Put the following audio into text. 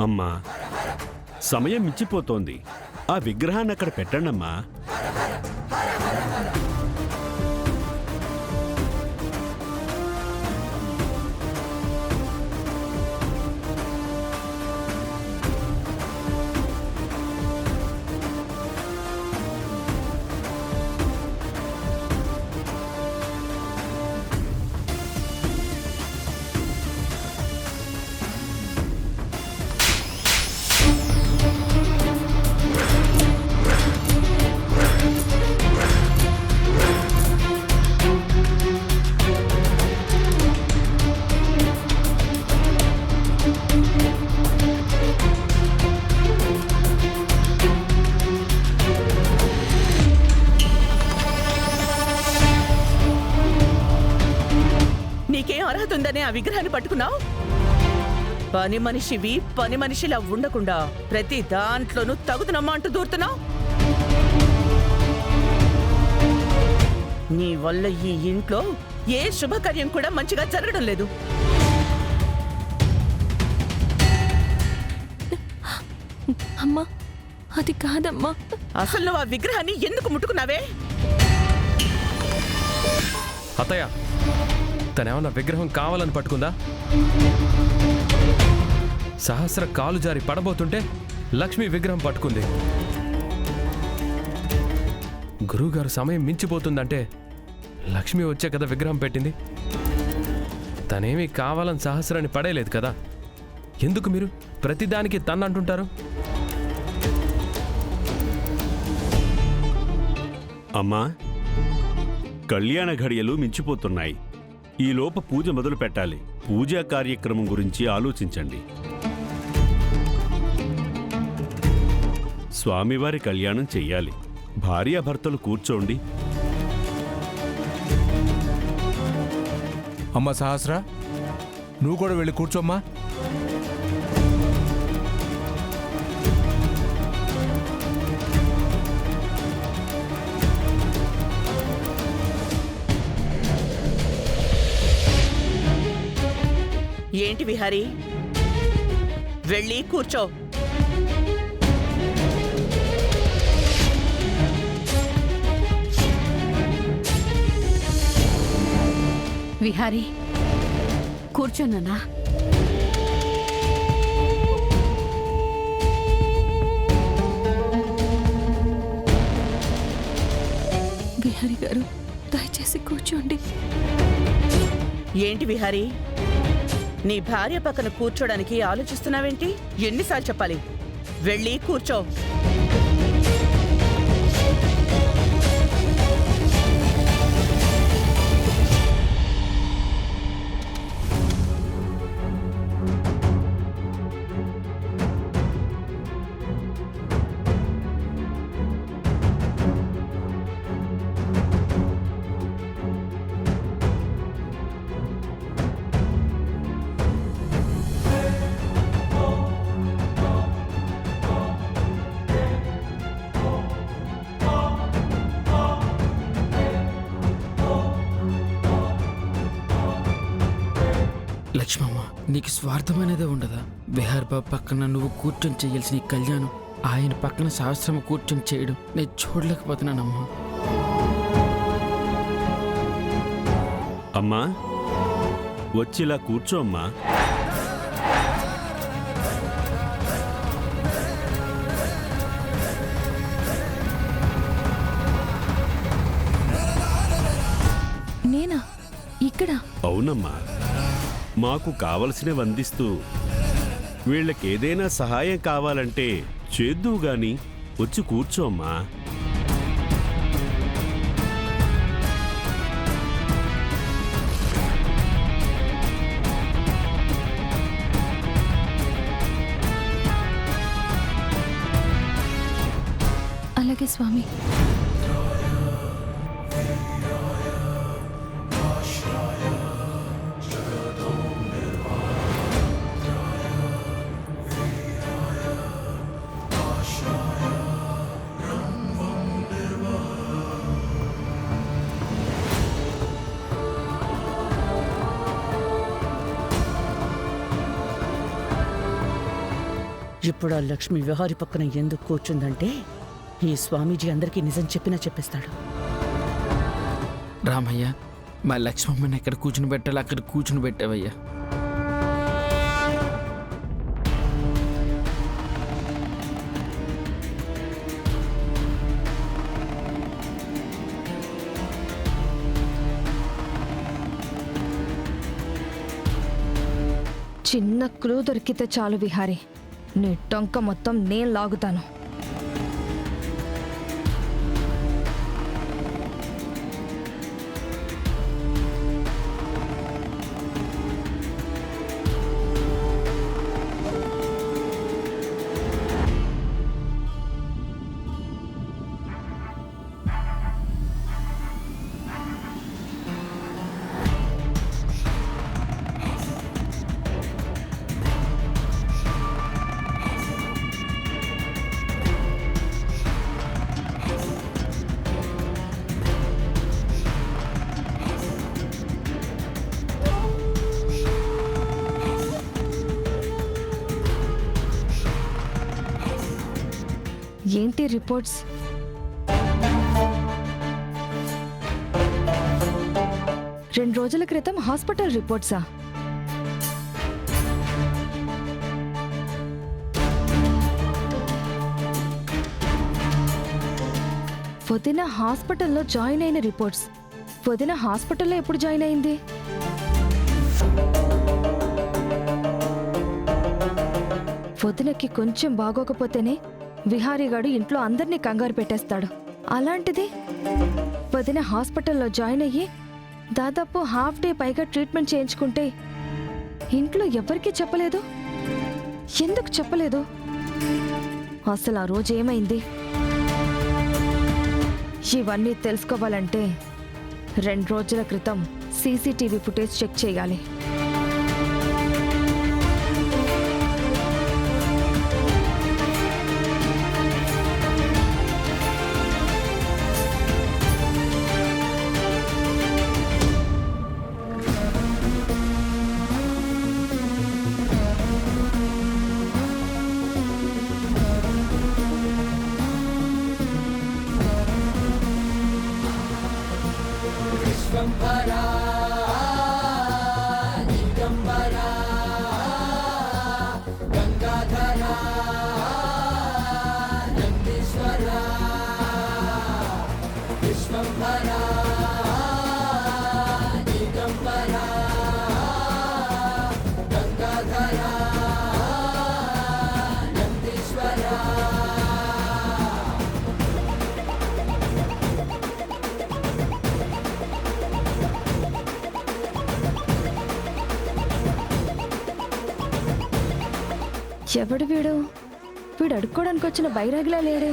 అమ్మా, సమయం మించిపోతోంది. ఆ విగ్రహాన్ని అక్కడ పెట్టండమ్మా. ఉందనే ఆ విగ్రహాన్ని పట్టుకున్నావు. పని మనిషివి పని మనిషిలా ఉండకుండా ప్రతి దాంట్లోనూ తగుదనమ్మా అంటూ దూరుతున్నావు. నీ వల్ల ఈ ఇంట్లో ఏ శుభకార్యం కూడా మంచిగా జరగడం లేదు. అమ్మా, అది కాదమ్మా. అసలు నువ్వు ఆ విగ్రహాన్ని ఎందుకు ముట్టుకున్నావే? అత్తయ్య, తనేమన్నా విగ్రహం కావాలని పట్టుకుందా? సహస్ర కాలు జారి పడబోతుంటే లక్ష్మి విగ్రహం పట్టుకుంది. గురువుగారు సమయం మించిపోతుందంటే లక్ష్మి వచ్చే కదా విగ్రహం పెట్టింది. తనేమీ కావాలని సహస్రాన్ని పడేయలేదు కదా. ఎందుకు మీరు ప్రతిదానికి తన్నంటుంటారు? అమ్మా, కళ్యాణ ఘడియలు మించిపోతున్నాయి. ఈలోపు పూజ మొదలు పెట్టాలి. పూజా కార్యక్రమం గురించి ఆలోచించండి. స్వామివారి కళ్యాణం చెయ్యాలి. భార్యాభర్తలు కూర్చోండి. అమ్మ సహస్ర, నువ్వు కూడా వెళ్ళి కూర్చోమ్మా. ఏంటి విహారీ, వెళ్ళి కూర్చో. విహారీ, కూర్చోనన్నా. విహారీ గారు, దయచేసి కూర్చోండి. ఏంటి విహారీ, నీ భార్య పక్కన కూర్చోడానికి ఆలోచిస్తున్నావేంటి? ఎన్నిసార్లు చెప్పాలి? వెళ్ళి కూర్చో. లక్ష్మమ్మ, నీకు స్వార్థమనేదే ఉండదా? విహార్ బాబు పక్కన నువ్వు కూర్చొని చేయాల్సిన ఈ కళ్యాణం ఆయన పక్కన సహస్రమ కూర్చొని చేయడం నేను చూడలేకపోతున్నానమ్మా. అమ్మా, వచ్చిలా కూర్చో అమ్మా. నేనా ఇక్కడ? అవునమ్మా, మాకు కావలసినవి అందిస్తూ వీళ్ళకేదైనా సహాయం కావాలంటే చేద్దువు గాని వచ్చి కూర్చోమ్మా. అలాగే స్వామి. ఇప్పుడు ఆ లక్ష్మి విహారి పక్కన ఎందుకు కూర్చుందంటే ఈ స్వామీజీ అందరికీ నిజం చెప్పినా చెప్పేస్తాడు. రామయ్య, మా లక్ష్మమ్మని ఎక్కడ కూర్చుని పెట్టాలి అక్కడ కూర్చుని పెట్టావయ్యా. చిన్న క్లూ దొరికితే చాలు విహారీ, నీ టొంక మొత్తం నేను లాగుతాను. ఏంటి రిపోర్ట్స్? రెండు రోజుల క్రితం హాస్పిటల్ రిపోర్ట్సా? వదిన హాస్పిటల్లో జాయిన్ అయిన రిపోర్ట్స్. వదిన హాస్పిటల్లో ఎప్పుడు జాయిన్ అయింది? వదినకి కొంచెం బాగోకపోతేనే విహారీగాడు ఇంట్లో అందరినీ కంగారు పెట్టేస్తాడు. అలాంటిది వదిన హాస్పిటల్లో జాయిన్ అయ్యి దాదాపు హాఫ్ డే పైగా ట్రీట్మెంట్ చేయించుకుంటే ఇంట్లో ఎవరికీ చెప్పలేదు. ఎందుకు చెప్పలేదు? అసలు ఆ రోజు ఏమైంది? ఇవన్నీ తెలుసుకోవాలంటే 2 రోజుల క్రితం సీసీటీవీ ఫుటేజ్ చెక్ చేయాలి. ఎవడు వీడు? వీడు అడుక్కోవడానికి వచ్చిన బైరాగిలా లేడే?